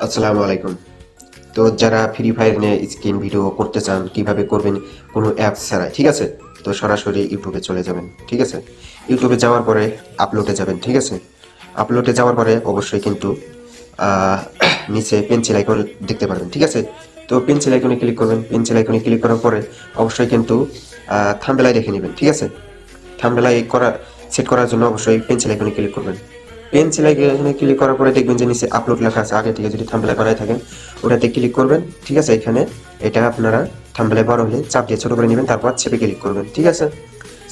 আসসালামু আলাইকুম। তো যারা ফ্রি ফায়ার নিয়ে স্ক্রিন ভিডিও করতে চান কিভাবে করবেন কোনো অ্যাপস ছাড়াই, ঠিক আছে? তো সরাসরি ইউটিউবে চলে যাবেন, ঠিক আছে? ইউটিউবে যাওয়ার পরে আপলোডে যাবেন, ঠিক আছে? আপলোডে যাওয়ার পরে অবশ্যই কিন্তু আহ, নিচে পেন্সিল আইকন দেখতে পারবেন, ঠিক আছে? তো পেন্সিল আইকনে ক্লিক করবেন। পেন্সিল আইকনে ক্লিক করার পরে অবশ্যই কিন্তু থাম্বনেল দেখে নেবেন, ঠিক আছে? থাম্বনেল করা সেট করার জন্য অবশ্যই পেন্সিল আইকনে ক্লিক করবেন। পেন্সিল আইকনে ক্লিক করার পরে দেখবেন যে নিচে আপলোড লেখা আছে, আগে থেকে যদি থাম্বনেল বানায় থাকেন ওটাতে ক্লিক করবেন, ঠিক আছে? এখানে এটা আপনারা থাম্বনেল বড় হলে চাপ দিয়ে ছোট করে নেবেন, তারপর শেপে ক্লিক করবেন, ঠিক আছে?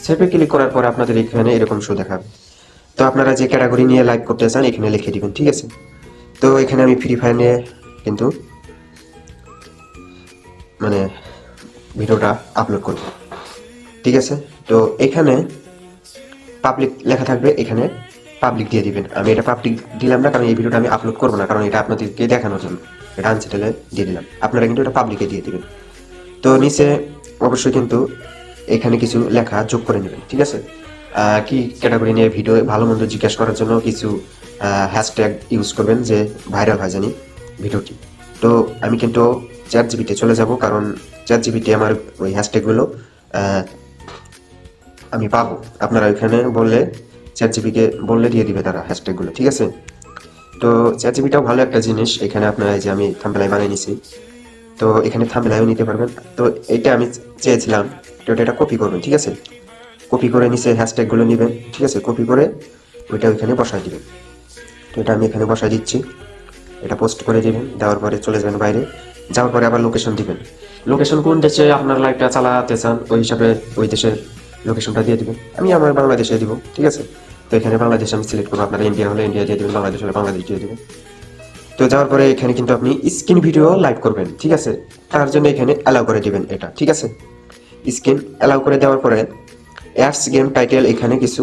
শেপে ক্লিক করার পর আপনাদের এখানে এরকম শো দেখাবে। তো আপনারা যে ক্যাটাগরি নিয়ে লাইভ করতে চান এখানে লিখে দিবেন, ঠিক আছে? তো এখানে আমি ফ্রি ফায়ার নিয়ে কিন্তু মানে ভিডিওটা আপলোড করব, ঠিক আছে? তো এখানে পাবলিক লেখা থাকবে, এখানে পাবলিক দিয়ে দিবেন। আমি এটা পাবলিক দিলাম না, কারণ এই ভিডিওটা আমি আপলোড করবো না, কারণ এটা আপনাদেরকে দেখানোর জন্য এটা আনসেটেলে দিয়ে দিলাম। আপনারা কিন্তু এটা পাবলিকে দিয়ে দিবেন। তো নিচে অবশ্যই কিন্তু এখানে কিছু লেখা যোগ করে নেবেন, ঠিক আছে? কি ক্যাটাগরি নিয়ে ভিডিও ভালো মন্দ জিজ্ঞাসা করার জন্য কিছু হ্যাশট্যাগ ইউজ করবেন, যে ভাইরাল হয় জানি ভিডিওটি। তো আমি কিন্তু চ্যাট জিবিতে চলে যাব, কারণ চ্যাট জিবিতে আমার ওই হ্যাশট্যাগুলো আমি পাবো। আপনারা ওইখানে বললে চ্যাট জিপিকে বললে দিয়ে দিবে তারা হ্যাশট্যাগুলো, ঠিক আছে? তো চ্যাট জিপিটাও ভালো একটা জিনিস। এখানে আপনারা এই যে আমি থাম্বনেল বানিয়ে নিছি, তো এখানে থাম্বনেলও নিতে পারবেন। তো এটা আমি চেয়েছিলাম, তো এটা কপি করবেন, ঠিক আছে? কপি করে নিচে হ্যাশট্যাগুলো নেবেন, ঠিক আছে? কপি করে ওইটা ওইখানে বসাই দিবেন। তো এটা আমি এখানে বসাই দিচ্ছি। এটা পোস্ট করে দিবেন, দেওয়ার পরে চলে যাবেন বাইরে। যাওয়ার পরে আবার লোকেশন দিবেন। লোকেশন কোন দেশে আপনার লাইভটা চালাতে চান ওই হিসাবে ওই দেশের লোকেশনটা দিয়ে দিবেন। আমি আমার বাংলাদেশে দিব, ঠিক আছে? তো এখানে বাংলাদেশ আমি সিলেক্ট করবো। আপনারা ইন্ডিয়া হলে ইন্ডিয়া দিয়ে দেবেন, বাংলাদেশ হলে বাংলাদেশ দিয়ে দেবেন। তো যাওয়ার পরে এখানে কিন্তু আপনি স্ক্রিন ভিডিও লাইভ করবেন, ঠিক আছে? তার জন্য এখানে অ্যালাউ করে দিবেন এটা, ঠিক আছে? স্ক্রিন অ্যালাউ করে দেওয়ার পরে অ্যাডস গেম টাইটেল এখানে কিছু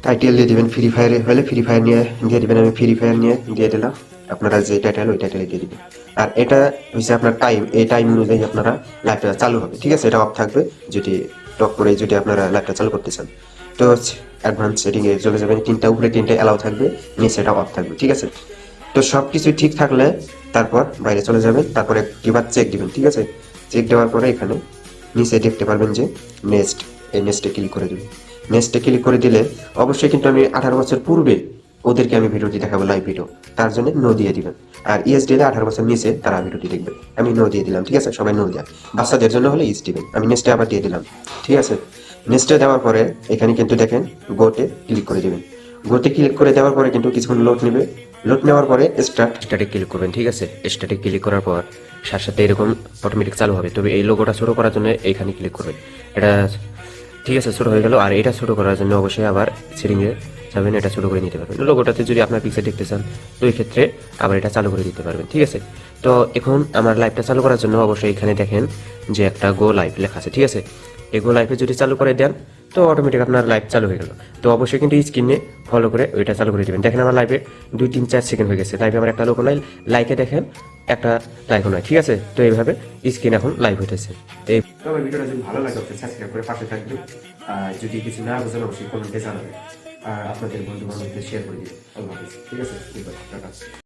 টাইটেল দিয়ে দিবেন। ফ্রি ফায়ারে হলে ফ্রি ফায়ার নিয়ে দিয়ে দিবেন। আমি ফ্রি ফায়ার নিয়ে দিয়ে দিলাম। আপনারা যে টাইটেল ওই টাইটেলে দিয়ে দিবেন। আর এটা হচ্ছে আপনার টাইম, এই টাইম অনুযায়ী আপনারা লাইভটা চালু হবে, ঠিক আছে? এটা অফ থাকবে যদি টপ করে যদি আপনারা লাইভটা চালু করতে চান। তো অ্যাডভান্স সেটিংয়ে চলে যাবেন, তিনটা উপরে তিনটে অ্যালাউ থাকবে, নিচে এটা অফ থাকবে, ঠিক আছে? তো সব কিছু ঠিক থাকলে তারপর বাইরে চলে যাবেন, তারপরে একবার চেক দিবেন, ঠিক আছে? চেক দেওয়ার পরে এখানে নিচে দেখতে পারবেন যে নেক্সট, এই নেক্সটে ক্লিক করে দিবেন। নেক্সটে ক্লিক করে দিলে অবশ্যই কিন্তু আমি 18 বছর পূর্বে ওদেরকে আমি ভিডিওটি দেখাবো, লাইভ ভিডিও, তার জন্য নো দিয়ে দিবেন। আর ইএস দিলে 18 বছর নিচে তারা ভিডিওটি দেখবে। আমি নো দিয়ে দিলাম, ঠিক আছে? সবাই নো দেয়, বাচ্চাদের জন্য হলে ইস দিবেন। আমি নেক্সটে আবার দিয়ে দিলাম, ঠিক আছে? নেক্সটে দেওয়ার পরে এখানে কিন্তু দেখেন গোতে ক্লিক করে দিবেন। গোতে ক্লিক করে দেওয়ার পরে কিন্তু কিছুক্ষণ লোড নেবে। লোড নেওয়ার পরে স্টার্টে ক্লিক করবেন, ঠিক আছে? স্টার্টে ক্লিক করার পর সাথে সাথে এরকম অটোমেটিক চালু হবে। তবে এই লোগোটা ছোট করার জন্য এইখানে ক্লিক করবেন। এটা ঠিক আছে, ছোট হয়ে গেল। আর এটা ছোট করার জন্য অবশ্যই আবার সেটিংয়ে যাবেন, এটা ছোট করে নিতে পারবেন। লোগোটাতে যদি আপনার পিকচার দেখতে চান তো এই ক্ষেত্রে আবার এটা চালু করে দিতে পারবেন, ঠিক আছে? তো এখন আমার লাইভটা চালু করার জন্য অবশ্যই এখানে দেখেন যে একটা গো লাইভ লেখা আছে, ঠিক আছে? এই গো লাইভে যদি চালু করে দেন তো অটোমেটিক আপনার লাইভ চালু হয়ে গেল। তো অবশ্যই কিন্তু স্ক্রিনে ফলো করে ওইটা চালু করে দেবেন। দেখেন আমার লাইভে 2-3-4 সেকেন্ড হয়ে গেছে। লাইভে আমার একটা লোক নাই, লাইকে দেখেন একটা লাইকও নয়, ঠিক আছে? তো এইভাবে স্ক্রিন এখন লাইভ হইতেছে। এই তবে ভিডিওটা যদি ভালো লাগে অবশ্যই সাবস্ক্রাইব করে পাশে থাকবেন। আর যদি কিছু না বুঝেন অবশ্যই কমেন্টে জানাবেন। আর আপনাদের বন্ধু বান্ধবদের শেয়ার করে দিন। আল্লাহ হাফিজ, ঠিক আছে?